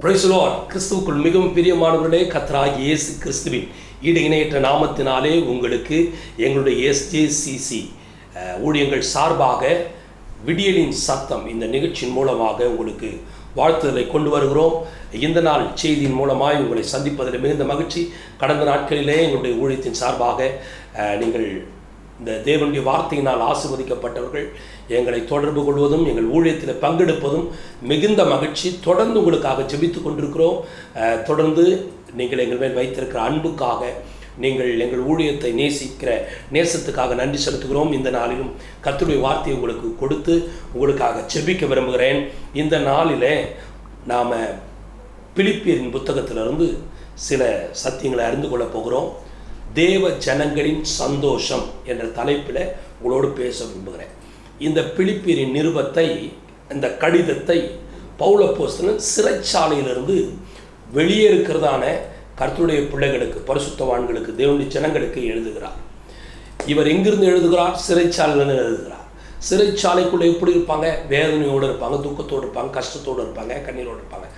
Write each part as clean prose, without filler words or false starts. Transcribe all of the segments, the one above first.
Praise the Lord. கிறிஸ்துவுக்குள் மிகவும் பிரியமானவர்களே, கர்த்தராகிய இயேசு கிறிஸ்துவின் ஈடு இணையற்ற நாமத்தினாலே உங்களுக்கு எங்களுடைய SJCC ஊழியங்கள் சார்பாக விடியலின் சத்தம் இந்த நிகழ்ச்சியின் மூலமாக உங்களுக்கு வாழ்த்துதலை கொண்டு வருகிறோம். இந்த நாள் செய்தியின் மூலமாக உங்களை சந்திப்பதில் மிகுந்த மகிழ்ச்சி. கடந்த நாட்களிலே எங்களுடைய ஊழியத்தின் சார்பாக நீங்கள் இந்த தேவனுடைய வார்த்தையினால் ஆசீர்வதிக்கப்பட்டவர்கள் எங்களை தொடர்பு கொள்வதும் எங்கள் ஊழியத்தில் பங்கெடுப்பதும் மிகுந்த மகிழ்ச்சி. தொடர்ந்து உங்களுக்காக ஜெபித்து கொண்டிருக்கிறோம். தொடர்ந்து நீங்கள் எங்கள் மேல் வைத்திருக்கிற அன்புக்காக, நீங்கள் எங்கள் ஊழியத்தை நேசிக்கிற நேசத்துக்காக நன்றி செலுத்துகிறோம். இந்த நாளிலும் கர்த்தருடைய வார்த்தையை உங்களுக்கு கொடுத்து உங்களுக்காக ஜெபிக்க விரும்புகிறேன். இந்த நாளில் நாம் பிலிப்பியரின் புத்தகத்திலிருந்து சில சத்தியங்களை அறிந்து கொள்ளப் போகிறோம். தேவ ஜனங்களின் சந்தோஷம் என்ற தலைப்பில் உங்களோடு பேச விரும்புகிறேன். இந்த பிலிப்பியரின் நிருபத்தை, இந்த கடிதத்தை பவுல் அப்போஸ்தலன் சிறைச்சாலையிலிருந்து வெளியே இருக்கிறதான கர்த்தருடைய பிள்ளைகளுக்கு, பரிசுத்தவான்களுக்கு, தேவனுடைய ஜனங்களுக்கு எழுதுகிறார். இவர் எங்கிருந்து எழுதுகிறார்? சிறைச்சாலையிலிருந்து எழுதுகிறார். சிறைச்சாலைக்குள்ளே எப்படி இருப்பாங்க? வேதனையோடு இருப்பாங்க, துக்கத்தோடு இருப்பாங்க, கஷ்டத்தோடு இருப்பாங்க, கண்ணீரோடு இருப்பாங்க.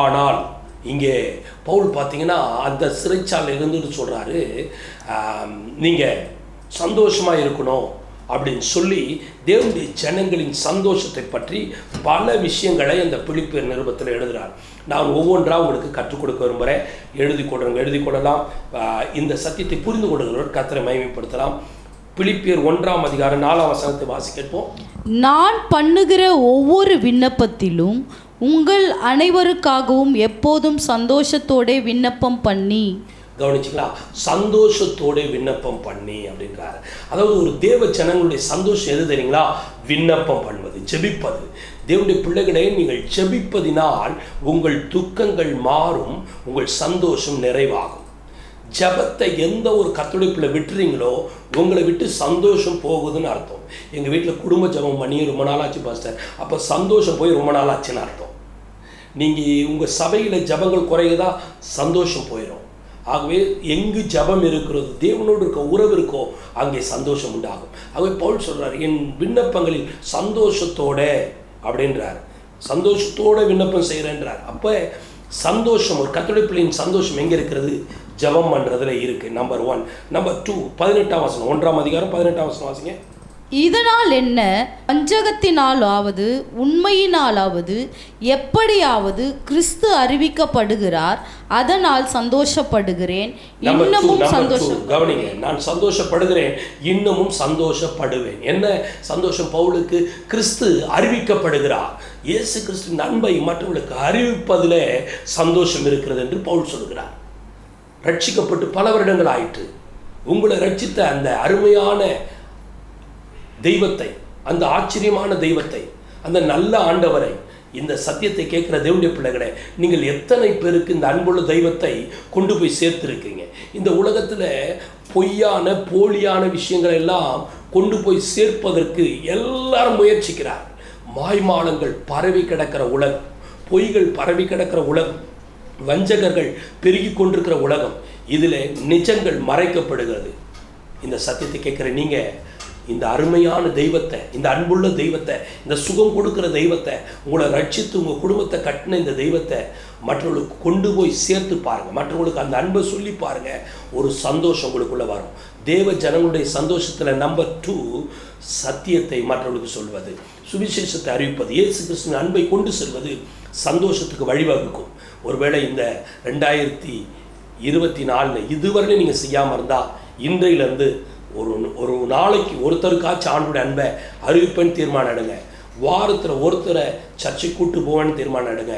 ஆனால் இங்கே பவுல் பார்த்தீங்கன்னா அந்த சிறைச்சாலையில் இருந்துட்டு சொல்கிறாரு, நீங்கள் சந்தோஷமாக இருக்கணும் அப்படின்னு சொல்லி தேவனுடைய ஜனங்களின் சந்தோஷத்தை பற்றி பல விஷயங்களை அந்த பிலிப்பியர் நிருபத்தில் எழுதுகிறார். நான் ஒவ்வொன்றாக உங்களுக்கு கற்றுக் கொடுக்க விரும்புகிறேன். எழுதி கொள்ளலாம். இந்த சத்தியத்தை புரிந்து கொள்கிறவர் கர்த்தரை மகிமைப்படுத்தலாம். பிலிப்பியர் 1ஆம் அதிகாரம் 4ஆம் வசனத்தை வாசிக்கப்போம். நான் பண்ணுகிற ஒவ்வொரு விண்ணப்பத்திலும் உங்கள் அனைவருக்காகவும் எப்போதும் சந்தோஷத்தோட விண்ணப்பம் பண்ணி. கவனிச்சிங்களா? சந்தோஷத்தோட விண்ணப்பம் பண்ணி அப்படின்றாரு. அதாவது ஒரு தேவ ஜனங்களுடைய சந்தோஷம் எது தெரியுங்களா? விண்ணப்பம் பண்ணுவது, ஜெபிப்பது. தேவனுடைய பிள்ளைகளை நீங்கள் ஜெபிப்பதினால் உங்கள் துக்கங்கள் மாறும், உங்கள் சந்தோஷம் நிறைவாகும். ஜபத்தை எந்த ஒரு கர்த்தருடைய பிள்ளை விட்டுறீங்களோ உங்களை விட்டு சந்தோஷம் போகுதுன்னு அர்த்தம். எங்கள் வீட்டில் குடும்ப ஜபம் பண்ணி ரொம்ப நாளாச்சு பாஸ்டர், அப்போ சந்தோஷம் போய் ரொம்ப நாளாச்சுன்னு அர்த்தம். நீங்கள் உங்கள் சபையில் ஜபங்கள் குறையுதா, சந்தோஷம் போயிடும். ஆகவே எங்கு ஜபம் இருக்கிறது, தேவனோடு இருக்க உறவு இருக்கோ அங்கே சந்தோஷம் உண்டாகும். ஆகவே பவுல் சொல்கிறார், என் விண்ணப்பங்களில் சந்தோஷத்தோட அப்படின்றார். சந்தோஷத்தோட விண்ணப்பம் செய்கிறேன்றார். அப்போ சந்தோஷம், ஒரு கர்த்தருடைய பிள்ளையின் சந்தோஷம் எங்கே இருக்கிறது? ஜபம் பண்ணுறதுல இருக்குது. நம்பர் 1. நம்பர் 2, 18ஆம் வசனம், 1ஆம் அதிகாரம் 18ஆம் வசனம் வாசிங்க. இதனால் என்ன? பஞ்சகத்தினாலாவது உண்மையினாலாவது எப்படியாவது கிறிஸ்து அறிவிக்கப்படுகிறார், அதனால் சந்தோஷப்படுகிறேன், இன்னமும் சந்தோஷம். கவனிங்க, நான் சந்தோஷப்படுகிறேன், இன்னமும் சந்தோஷப்படுவேன். என்ன சந்தோஷம் பவுலுக்கு? கிறிஸ்து அறிவிக்கப்படுகிறார். இயேசு கிறிஸ்துவின் அன்பை மற்றவர்களுக்கு அறிவிப்பதில் சந்தோஷம் இருக்கிறது என்று பவுல் சொல்கிறார். ரட்சிக்கப்பட்டு பல வருடங்கள் ஆயிற்று. உங்களை ரட்சித்த அந்த அருமையான தெய்வத்தை, அந்த ஆச்சரியமான தெய்வத்தை, அந்த நல்ல ஆண்டவரை, இந்த சத்தியத்தை கேட்குற தேவனுடைய பிள்ளைகளை நீங்கள் எத்தனை பேருக்கு இந்த அன்புள்ள தெய்வத்தை கொண்டு போய் சேர்த்துருக்கீங்க? இந்த உலகத்தில் பொய்யான போலியான விஷயங்கள் எல்லாம் கொண்டு போய் சேர்ப்பதற்கு எல்லாரும் முயற்சிக்கிறார். மாய்மாலங்கள் பரவி கிடக்கிற உலகம், பொய்கள் பரவி கிடக்கிற உலகம், வஞ்சகர்கள் பெருகி கொண்டிருக்கிற உலகம், இதில் நிஜங்கள் மறைக்கப்படுகிறது. இந்த சத்தியத்தை கேட்குற நீங்கள் இந்த அருமையான தெய்வத்தை, இந்த அன்புள்ள தெய்வத்தை, இந்த சுகம் கொடுக்குற தெய்வத்தை, உங்களை ரட்சித்து உங்கள் குடும்பத்தை கட்டின இந்த தெய்வத்தை மற்றவர்களுக்கு கொண்டு போய் சேர்த்து பாருங்கள். மற்றவங்களுக்கு அந்த அன்பை சொல்லி பாருங்கள். ஒரு சந்தோஷம் உங்களுக்குள்ளே வரும். தேவ ஜனங்களுடைய சந்தோஷத்தில் நம்பர் 2, சத்தியத்தை மற்றவர்களுக்கு சொல்வது, சுவிசேஷத்தை அறிவிப்பது, இயேசு கிறிஸ்துவின் அன்பை கொண்டு செல்வது சந்தோஷத்துக்கு வழிவகுக்கும். ஒருவேளை இந்த 2024 இதுவரை நீங்கள் செய்யாமல் இருந்தால் இன்றையிலேருந்து ஒரு நாளைக்கு ஒருத்தருக்காச்சும் ஆண்டுடைய அன்பை அறிவிப்பேன்னு தீர்மானம் எடுங்க. வாரத்தில் ஒருத்தரை சர்ச்சை கூட்டு போவேன்னு தீர்மானம் எடுங்க.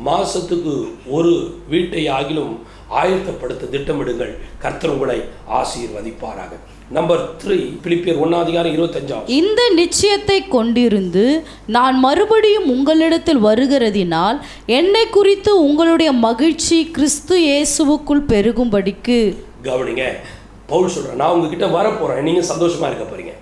மாதத்துக்கு ஒரு வீட்டை ஆகிலும் ஆயத்தப்படுத்த திட்டமிடுங்கள். கர்த்தர் உங்களை ஆசீர்வதிப்பாராக. நம்பர் 3, பிலிப்பியர் 1ஆம் அதிகாரம் 25. இந்த நிச்சயத்தை கொண்டிருந்து நான் மறுபடியும் உங்களிடத்தில் வருகிறதினால் என்னை குறித்து உங்களுடைய மகிழ்ச்சி கிறிஸ்து இயேசுவுக்குள் பெருகும்படிக்கு. கவனிங்க, பவுல் சொல்கிறேன், நான் உங்ககிட்ட வரப்போகிறேன், நீங்கள் சந்தோஷமாக இருக்க போகிறீங்க.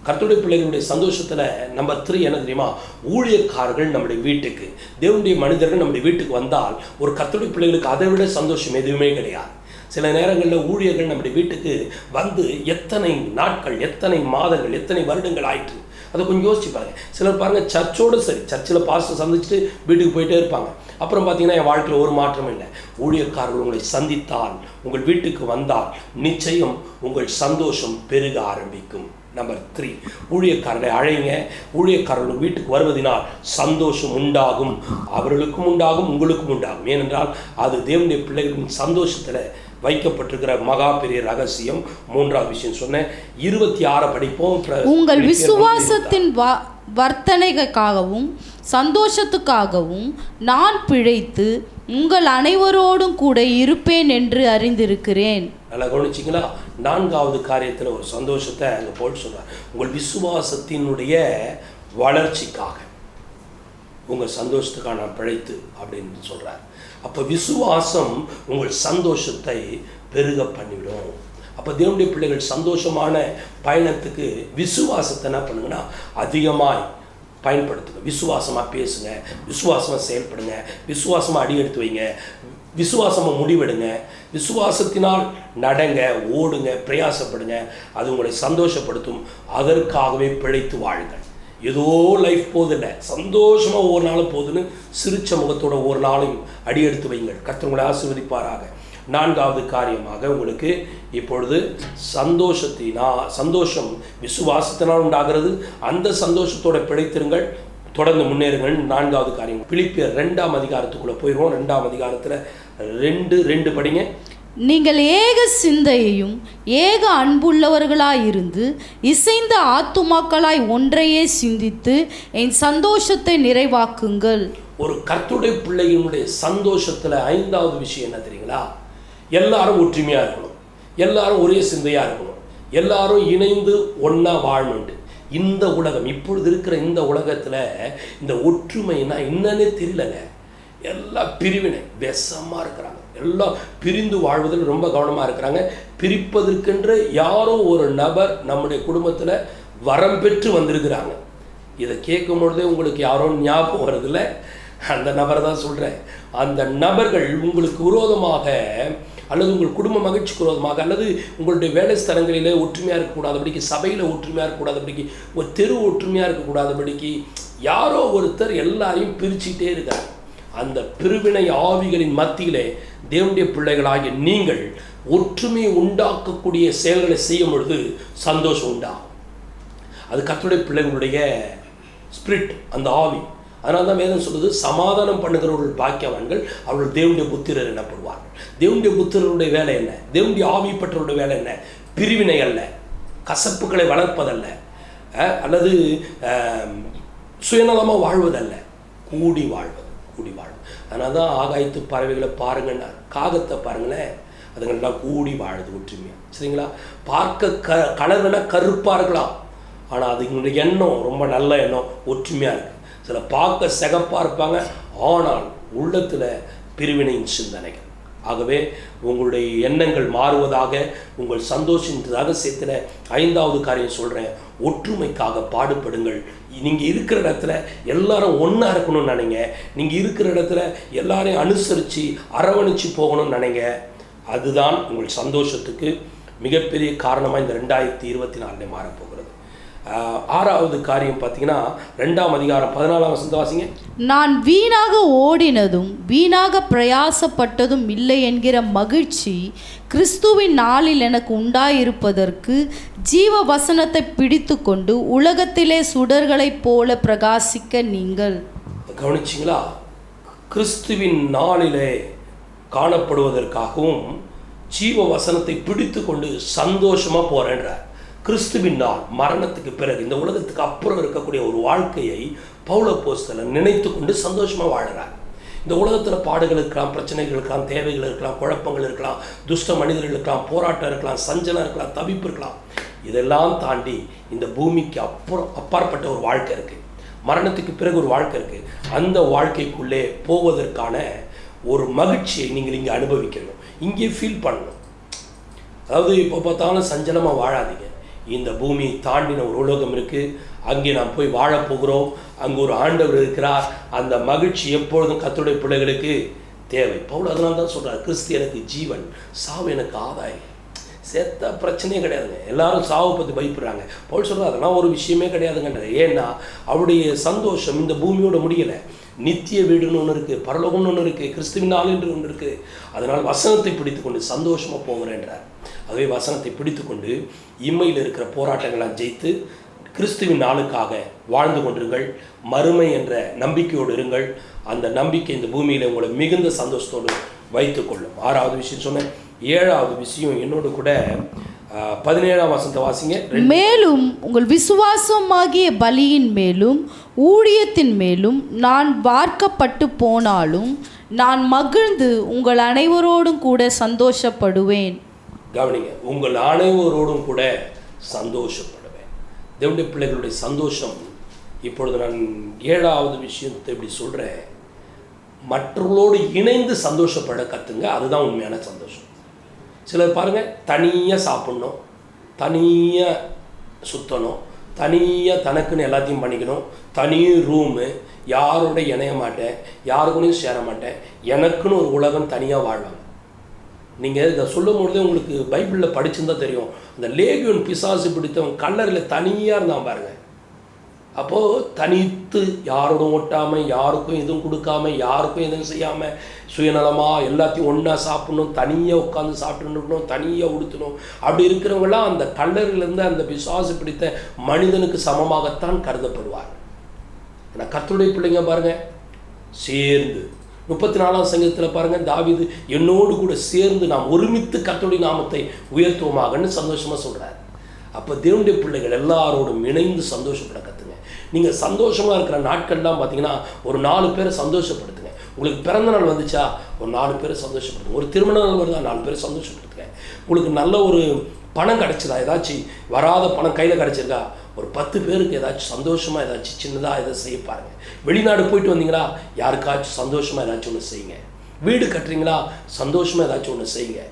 கர்த்தருடைய பிள்ளைகளுடைய சந்தோஷத்தில் நம்பர் 3 என்ன தெரியுமா? ஊழியக்காரர்கள் நம்முடைய வீட்டுக்கு, தேவனுடைய மனிதர்கள் நம்முடைய வீட்டுக்கு வந்தால் ஒரு கர்த்தருடைய பிள்ளைகளுக்கு அதை விட சந்தோஷம் எதுவுமே கிடையாது. சில நேரங்களில் ஊழியர்கள் நம்முடைய வீட்டுக்கு வந்து எத்தனை நாட்கள், எத்தனை மாதங்கள், எத்தனை வருடங்கள் ஆயிற்று. அதை கொஞ்சம் யோசிச்சு பாருங்கள். சிலர் பாருங்கள் சர்ச்சோடு சரி, சர்ச்சில் பாஸ்டர் சந்திச்சுட்டு வீட்டுக்கு போயிட்டே இருப்பாங்க. அப்புறம் பார்த்தீங்கன்னா என் வாழ்க்கையில் ஒரு மாற்றமும் இல்லை. ஊழியக்காரர்கள் உங்களை சந்தித்தால், உங்கள் வீட்டுக்கு வந்தால் நிச்சயம் உங்கள் சந்தோஷம் பெருக ஆரம்பிக்கும். நம்பர் 3, ஊழியக்காரரை அழைங்க. ஊழியக்காரர்கள் வீட்டுக்கு வருவதனால் சந்தோஷம் உண்டாகும். அவர்களுக்கும் உண்டாகும், உங்களுக்கும் உண்டாகும். ஏனென்றால் அது தேவனுடைய பிள்ளைகளின் சந்தோஷத்தில் வைக்கப்பட்டிருக்கிற மகா பெரிய ரகசியம். 3வது விஷயம் சொன்னேன். 26 படிப்போம். உங்கள் விசுவாசத்தின் வர்த்தனைக்காகவும் சந்தோஷத்துக்காகவும் நான் பிழைத்து உங்கள் அனைவரோடும் கூட இருப்பேன் என்று அறிந்திருக்கிறேன். நல்லா கவனிச்சிங்களா? 4வது காரியத்தில் ஒரு சந்தோஷத்தை அங்கே போட்டு சொல்கிறார். உங்கள் விசுவாசத்தினுடைய வளர்ச்சிக்காக, உங்கள் சந்தோஷத்துக்காக நான் பிழைத்து அப்படின்னு சொல்கிறார். அப்போ விசுவாசம் உங்கள் சந்தோஷத்தை பெருக பண்ணிவிடும். அப்போ தேவனுடைய பிள்ளைகள் சந்தோஷமான பயணத்துக்கு விசுவாசத்தை என்ன பண்ணுங்கன்னா அதிகமாக பயன்படுத்துங்க. விசுவாசமாக பேசுங்க, விசுவாசமாக செயல்படுங்க, விசுவாசமாக அடி எடுத்து வைங்க, விசுவாசமாக முடிவெடுங்க, விசுவாசத்தினால் நடங்க, ஓடுங்க, பிரயாசப்படுங்க. அது உங்களை சந்தோஷப்படுத்தும். அதற்காகவே பிழைத்து வாழுங்கள். ஏதோ லைஃப் போதில்லை, சந்தோஷமாக ஒவ்வொரு நாளும் போதுன்னு சிரிச்ச முகத்தோட ஒவ்வொரு நாளையும் அடி எடுத்து வைங்கள். கர்த்தர் உங்களை ஆசீர்வதிப்பாராக. 4வது காரியமாக உங்களுக்கு இப்பொழுது சந்தோஷம் விசுவாசத்தினால் உண்டாகிறது. அந்த சந்தோஷத்தோட பிழைத்திருங்கள், தொடர்ந்து முன்னேறுங்கள். 4வது காரியம் பிலிப்பியர் 2ஆம் அதிகாரத்துக்குள்ளே போயிடுவோம். 2ஆம் அதிகாரத்தில் 2 படிங்க. நீங்கள் ஏக சிந்தையையும் ஏக அன்புள்ளவர்களாயிருந்து இசைந்த ஆத்துமாக்களாய் ஒன்றையே சிந்தித்து என் சந்தோஷத்தை நிறைவாக்குங்கள். ஒரு கர்த்தருடைய பிள்ளையினுடைய சந்தோஷத்தில் 5வது விஷயம் என்ன தெரியுங்களா? எல்லாரும் ஒற்றுமையாக இருக்கணும், எல்லாரும் ஒரே சிந்தையாக இருக்கணும், எல்லாரும் இணைந்து ஒன்றா வாழணுண்டு. இந்த உலகம் இப்பொழுது இருக்கிற இந்த உலகத்தில் இந்த ஒற்றுமைன்னா என்னன்னே தெரியலங்க. எல்லாம் பிரிவினை, விஷமாக இருக்கிறாங்க. எல்லாம் பிரிந்து வாழ்வதில் ரொம்ப கவனமாக இருக்கிறாங்க. பிரிப்பதற்கென்று யாரோ ஒரு நபர் நம்முடைய குடும்பத்தில் வரம் பெற்று வந்திருக்கிறாங்க. இதை கேட்கும் பொழுதே உங்களுக்கு யாரோ ஞாபகம் வருதில்ல? அந்த நபரை தான் சொல்கிறேன். அந்த நபர்கள் உங்களுக்கு விரோதமாக அல்லது உங்கள் குடும்ப மகிழ்ச்சிக்கு விரோதமாக அல்லது உங்களுடைய வேலை ஸ்தலங்களிலே ஒற்றுமையாக இருக்கக்கூடாதபடிக்கு, சபையில் ஒற்றுமையாக இருக்கக்கூடாதபடிக்கு, ஒரு தெரு ஒற்றுமையாக இருக்கக்கூடாதபடிக்கு யாரோ ஒருத்தர் எல்லாரையும் பிரிச்சுட்டே இருக்காங்க. அந்த பிரிவினை ஆவிகளின் மத்தியிலே தேவனுடைய பிள்ளைகளாகிய நீங்கள் ஒற்றுமையை உண்டாக்கக்கூடிய செயல்களை செய்யும் பொழுது சந்தோஷம் உண்டாகும். அது கர்த்தருடைய பிள்ளைகளுடைய ஸ்பிரிட், அந்த ஆவி. அதனால தான் வேதம் சொல்லுது, சமாதானம் பண்ணுகிறவர்கள் பாக்கியவான்கள், அவர்கள் தேவனுடைய புத்திரர் எனப்படுவார்கள். தேவனுடைய புத்திரருடைய வேலை என்ன? தேவனுடைய ஆவி பெற்றவருடைய வேலை என்ன? பிரிவினை அல்ல, கசப்புகளை வளர்ப்பதல்ல, அல்லது சுயநலமாக வாழ்வதல்ல, கூடி வாழ்வது. அதனால தான் ஆகாயத்து பறவைகளை பாருங்கன்னா, காகத்தை பாருங்களேன், அதுங்கெல்லாம் கூடி வாழுது ஒற்றுமையாக. சரிங்களா? பார்க்க கலர் வேணால் கருப்பாக இருக்கலாம், ஆனால் அதுங்களுடைய எண்ணம் ரொம்ப நல்ல எண்ணம், ஒற்றுமையாக இருக்குது. சில பார்க்க சிகப்பாக இருப்பாங்க, ஆனால் உள்ளத்தில் பிரிவினையின் சிந்தனைகள். ஆகவே உங்களுடைய எண்ணங்கள் மாறுவதாக, உங்கள் சந்தோஷத்திற்காக சேர்த்துல 5வது காரியம் சொல்கிறேன், ஒற்றுமைக்காக பாடுபடுங்கள். நீங்கள் இருக்கிற இடத்துல எல்லாரும் ஒன்றா இருக்கணும்னு நினைங்க. நீங்கள் இருக்கிற இடத்துல எல்லாரையும் அனுசரித்து அரவணைச்சு போகணும்னு நினைங்க. அதுதான் உங்கள் சந்தோஷத்துக்கு மிகப்பெரிய காரணமாக இந்த 2024 மாறப்போகிறது. 6வது காரியம் பார்த்தீங்கன்னா 2ஆம் அதிகாரம் 14ஆம் வசனம் வாசிங்க. நான் வீணாக ஓடினதும் வீணாக பிரயாசப்பட்டதும் இல்லை என்கிற மகிழ்ச்சி கிறிஸ்துவின் நாளில் எனக்கு உண்டாயிருப்பதற்கு ஜீவ வசனத்தை பிடித்து கொண்டு உலகத்திலே சுடர்களைப் போல பிரகாசிக்க நீங்கள். கவனிச்சிங்களா? கிறிஸ்துவின் நாளிலே காணப்படுவதற்காகவும் ஜீவ வசனத்தை பிடித்து கொண்டு சந்தோஷமாக போகிறேன்றார். கிறிஸ்துவின் நாள், மரணத்துக்கு பிறகு இந்த உலகத்துக்கு அப்புறம் இருக்கக்கூடிய ஒரு வாழ்க்கையை பவுல் அப்போஸ்தலன் நினைத்து கொண்டு சந்தோஷமாக வாழுறார். இந்த உலகத்தில் பாடுகள் இருக்கலாம், பிரச்சனைகள் இருக்கலாம், தேவைகள் இருக்கலாம், குழப்பங்கள் இருக்கலாம், துஷ்ட மனிதர்கள் இருக்கலாம், போராட்டம் இருக்கலாம், சஞ்சலம் இருக்கலாம், தவிப்பு இருக்கலாம். இதெல்லாம் தாண்டி இந்த பூமிக்கு அப்பாற்பட்ட ஒரு வாழ்க்கை இருக்குது, மரணத்துக்கு பிறகு ஒரு வாழ்க்கை இருக்குது. அந்த வாழ்க்கைக்குள்ளே போவதற்கான ஒரு மகிழ்ச்சியை நீங்கள் இங்கே அனுபவிக்கணும், இங்கே ஃபீல் பண்ணணும். அதாவது இப்போ பார்த்தாலும் சஞ்சலமாக வாழாதீங்க. இந்த பூமியை தாண்டின ஒரு உலகம் இருக்குது, அங்கே நாம் போய் வாழப்போகிறோம். அங்கே ஒரு ஆண்டவர் இருக்கிறார். அந்த மகிழ்ச்சி எப்பொழுதும் கர்த்தருடைய பிள்ளைகளுக்கு தேவை. பவுல் அதனால தான் சொல்கிறார், கிறிஸ்து எனக்கு ஜீவன், சாவு எனக்கு ஆதாயம். செத்த பிரச்சனையே கிடையாதுங்க. எல்லாரும் சாவை பற்றி பயப்படுறாங்க. பவுல் சொல்கிறார் அதெல்லாம் ஒரு விஷயமே கிடையாதுங்கன்ற. ஏன்னா அவருடைய சந்தோஷம் இந்த பூமியோட முடியலை. நித்திய வீடுன்னு ஒன்று இருக்குது, பரலோகம்னு ஒன்று இருக்குது, கிறிஸ்துவின் நாள் என்று ஒன்று இருக்குது. அதனால் வசனத்தை பிடித்து கொண்டு சந்தோஷமாக போகிறேன்றார். ஆகவே வசனத்தை பிடித்து கொண்டு இம்மையில் இருக்கிற போராட்டங்களாம் ஜெயித்து கிறிஸ்துவின் நாளுக்காக வாழ்ந்து கொண்டிருங்கள். மறுமை என்ற நம்பிக்கையோடு இருங்கள். அந்த நம்பிக்கை இந்த பூமியில் உங்களை மிகுந்த சந்தோஷத்தோடு வைத்துக்கொள்ளும். 6வது விஷயம் சொன்னேன். 7வது விஷயம் என்னோடு கூட 17ஆம் வசனத்தை வாசிங்க. மேலும் உங்கள் விசுவாசமாகிய பலியின் மேலும் ஊழியத்தின் மேலும் நான் வார்க்கப்பட்டு போனாலும் நான் மகிழ்ந்து உங்கள் அனைவரோடும் கூட சந்தோஷப்படுவேன். கவனிங்க, உங்கள் அனைவரோடும் கூட சந்தோஷப்படுவேன். தேவனுடைய பிள்ளைகளுடைய சந்தோஷம். இப்பொழுது நான் 7வது விஷயத்தை இப்படி சொல்கிறேன். மற்றவர்களோடு இணைந்து சந்தோஷப்பட கற்றுங்க. அதுதான் உண்மையான சந்தோஷம். சிலர் பாருங்கள், தனியாக சாப்பிட்ணும், தனியாக சுற்றணும், தனியாக தனக்குன்னு எல்லாத்தையும் பண்ணிக்கணும், தனி ரூமு, யாரோட இணைய மாட்டேன், யாருக்குனையும் சேர மாட்டேன், எனக்குன்னு ஒரு உலகம் தனியாக வாழ்வாங்க. நீங்கள் இதை சொல்லும் பொழுதே உங்களுக்கு பைபிளில் படிச்சுருந்தா தெரியும். அந்த லேகியோன் பிசாசு பிடித்தவன் கல்லறையில் தனியாக இருந்தான் பாருங்கள். அப்போது தனித்து யாரோடும் ஒட்டாமல், யாருக்கும் எதுவும் கொடுக்காம, யாருக்கும் எதுவும் செய்யாமல், சுயநலமாக எல்லாத்தையும் ஒன்றா சாப்பிடணும், தனியாக உட்காந்து சாப்பிட்டுருக்கணும், தனியாக உடுத்தணும். அப்படி இருக்கிறவங்களாம் அந்த கல்லறையிலேருந்து அந்த பிசாசு பிடித்த மனிதனுக்கு சமமாகத்தான் கருதப்படுவார். ஆனால் கர்த்தருடைய பிள்ளைங்க பாருங்கள், சேர்ந்து 34ஆம் சங்கீதத்தில் பாருங்கள், தாவீது என்னோடு கூட சேர்ந்து நாம் ஒருமித்து கர்த்தருடைய நாமத்தை உயர்த்துவோமாகன்னு சந்தோஷமாக சொல்கிறார். அப்போ தேவனுடைய பிள்ளைகள் எல்லாரோடும் இணைந்து சந்தோஷப்பட கற்றுங்க. நீங்கள் சந்தோஷமாக இருக்கிற நாட்கள்லாம் பார்த்தீங்கன்னா ஒரு 4 பேரை சந்தோஷப்படுத்துங்க. உங்களுக்கு பிறந்த நாள் வந்துச்சா ஒரு 4 பேரை சந்தோஷப்படுத்துங்க. ஒரு திருமண நாள் வருதா 4 பேரை சந்தோஷப்படுத்துங்க. உங்களுக்கு நல்ல ஒரு பணம் கிடச்சிதா, ஏதாச்சும் வராத பணம் கையில் கிடச்சிருக்கா, ஒரு 10 பேருக்கு ஏதாச்சும் சந்தோஷமாக ஏதாச்சும் சின்னதாக எதை செய்ய பாருங்கள். வெளிநாடு போயிட்டு வந்தீங்களா, யாருக்காச்சும் சந்தோஷமாக ஏதாச்சும் ஒன்று செய்யுங்க. வீடு கட்டுறீங்களா, சந்தோஷமாக ஏதாச்சும் ஒன்று செய்யுங்க.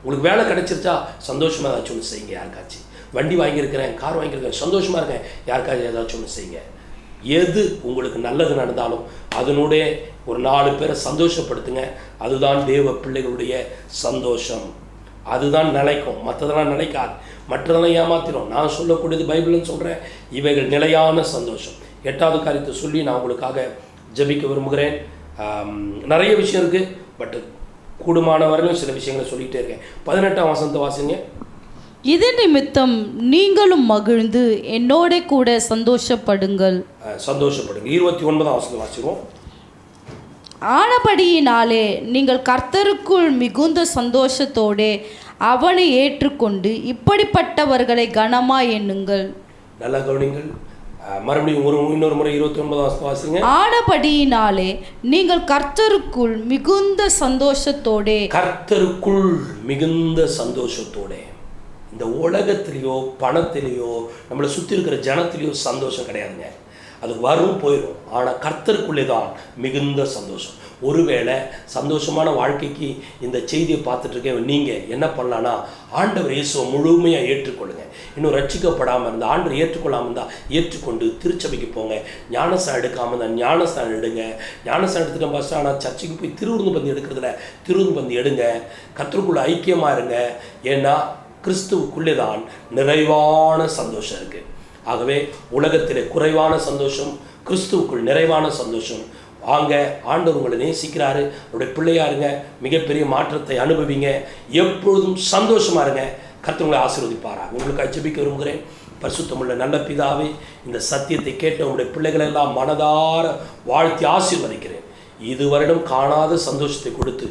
உங்களுக்கு வேலை கிடச்சிருச்சா, சந்தோஷமாக ஏதாச்சும் ஒன்று செய்யுங்க. யாருக்காச்சும் வண்டி வாங்கியிருக்கிறேன், கார் வாங்கியிருக்கேன், சந்தோஷமாக இருக்கேன், யாருக்காச்சும் ஏதாச்சும் ஒன்று செய்யுங்க. எது உங்களுக்கு நல்லது நடந்தாலும் அதனுடைய ஒரு 4 பேரை சந்தோஷப்படுத்துங்க. அதுதான் தேவ பிள்ளைகளுடைய சந்தோஷம். அதுதான் நிலைக்கும், மற்றதெல்லாம் நிலைக்காது. மற்றதெல்லாம் ஏமாத்திரும். நான் சொல்லக்கூடியது பைபிள்னு சொல்கிறேன், இவைகள் நிலையான சந்தோஷம். 8வது காரியத்தை சொல்லி நான் உங்களுக்காக ஜெபிக்க விரும்புகிறேன். நிறைய விஷயம் இருக்குது, பட் கூடுமான வரையிலும் சில விஷயங்களை சொல்லிகிட்டே இருக்கேன். 18ஆம் வசனத்தை வாசிங்க. இது நிமித்தம் நீங்களும் மகிழ்ந்து என்னோட கூட சந்தோஷப்படுங்கள். 29ஆம் வசனத்தை வாசிக்கிறோம். ஆனபடியினாலே நீங்கள் கர்த்தருக்குள் மிகுந்த சந்தோஷத்தோடே அவனை ஏற்றுக்கொண்டு இப்படிப்பட்டவர்களை கனமாய் எண்ணுங்கள். நல்லா கவனிங்கள். மறுபடியும் இன்னொரு முறை 29ஆம் வசனம் வாசிங்க. ஆனபடியினாலே நீங்கள் கர்த்தருக்குள் மிகுந்த சந்தோஷத்தோடே. கர்த்தருக்குள் மிகுந்த சந்தோஷத்தோடே. இந்த உலகத்திலேயோ பணத்திலேயோ நம்மளை சுற்றி இருக்கிற ஜனத்திலேயோ சந்தோஷம் கிடையாதுங்க. அது வரும் போயிடும். ஆனால் கர்த்தருக்குள்ளே தான் மிகுந்த சந்தோஷம். ஒருவேளை சந்தோஷமான வாழ்க்கைக்கு இந்த செய்தியை பார்த்துட்ருக்கேன், நீங்கள் என்ன பண்ணலான்னா ஆண்டவர் இயேசுவை முழுமையாக ஏற்றுக்கொள்ளுங்க. இன்னும் ரட்சிக்கப்படாமல் இருந்தால், ஆண்டவர் ஏற்றுக்கொள்ளாமல் இருந்தால் ஏற்றுக்கொண்டு திருச்சபைக்கு போங்க. ஞானஸ்தானம் எடுக்காமல் இருந்தால் ஞானஸ்தானம் எடுங்க. ஞானஸ்தானம் எடுத்துகிட்ட ஃபஸ்ட்டு, ஆனால் சர்ச்சைக்கு போய் திருவிருந்து பந்தி எடுக்கிறதுல திருவிருந்து பந்தி எடுங்க. கர்த்தருக்குள்ளே ஐக்கியமாக இருங்க. ஏன்னா கிறிஸ்துவுக்குள்ளே தான் நிறைவான சந்தோஷம் இருக்குது. ஆகவே உலகத்திலே குறைவான சந்தோஷம், கிறிஸ்துவுக்குள் நிறைவான சந்தோஷம். வாங்க, ஆண்டவர் உங்களை நேசிக்கிறாரு. அவருடைய பிள்ளையாருங்க, மிகப்பெரிய மாற்றத்தை அனுபவிங்க. எப்பொழுதும் சந்தோஷமாக இருங்க. கர்த்தர் உங்களை ஆசீர்வதிப்பாரா. உங்களுக்கு ஜெபிக்க விரும்புகிறேன். பரிசுத்தமுள்ள நல்ல பிதாவே, இந்த சத்தியத்தை கேட்ட உங்களுடைய பிள்ளைகளெல்லாம் மனதார வாழ்த்தி ஆசீர்வதிக்கிறேன். இதுவரையிலும் காணாத சந்தோஷத்தை கொடுத்து,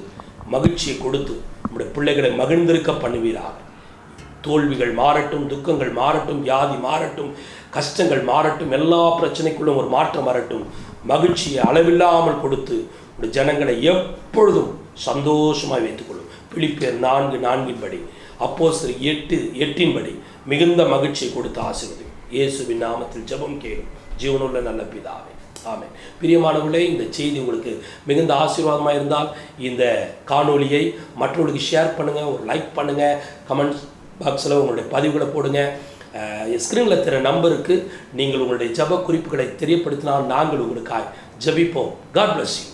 மகிழ்ச்சியை கொடுத்து உங்களுடைய பிள்ளைகளை மகிழ்ந்திருக்க பண்ணுவீராக. தோல்விகள் மாறட்டும், துக்கங்கள் மாறட்டும், வியாதி மாறட்டும், கஷ்டங்கள் மாறட்டும், எல்லா பிரச்சனைக்குள்ளும் ஒரு மாற்றம் வரட்டும். மகிழ்ச்சியை அளவில்லாமல் கொடுத்து உடைய ஜனங்களை எப்பொழுதும் சந்தோஷமாக வைத்துக்கொள்ளும். பிலிப்பியர் 4:4 அப்போஸ்தலர் 8:8 மிகுந்த மகிழ்ச்சியை கொடுத்து ஆசீர்வதி. இயேசுவின் நாமத்தில் ஜெபம் கேளும் ஜீவனுள்ள நல்ல பிதாவே, ஆமென். பிரியமானவர்களே, இந்த செய்தி உங்களுக்கு மிகுந்த ஆசீர்வாதமாக இருந்தால் இந்த காணொலியை மற்றவர்களுக்கு ஷேர் பண்ணுங்கள், ஒரு லைக் பண்ணுங்கள், கமெண்ட்ஸ் பாக்ஸில் உங்களுடைய பதிவுகளை போடுங்க. ஸ்க்ரீனில் தர நம்பருக்கு நீங்கள் உங்களுடைய ஜெப குறிப்புகளை தெரியப்படுத்தினால் நாங்கள் உங்களுக்காக ஜெபிப்போம். God bless you.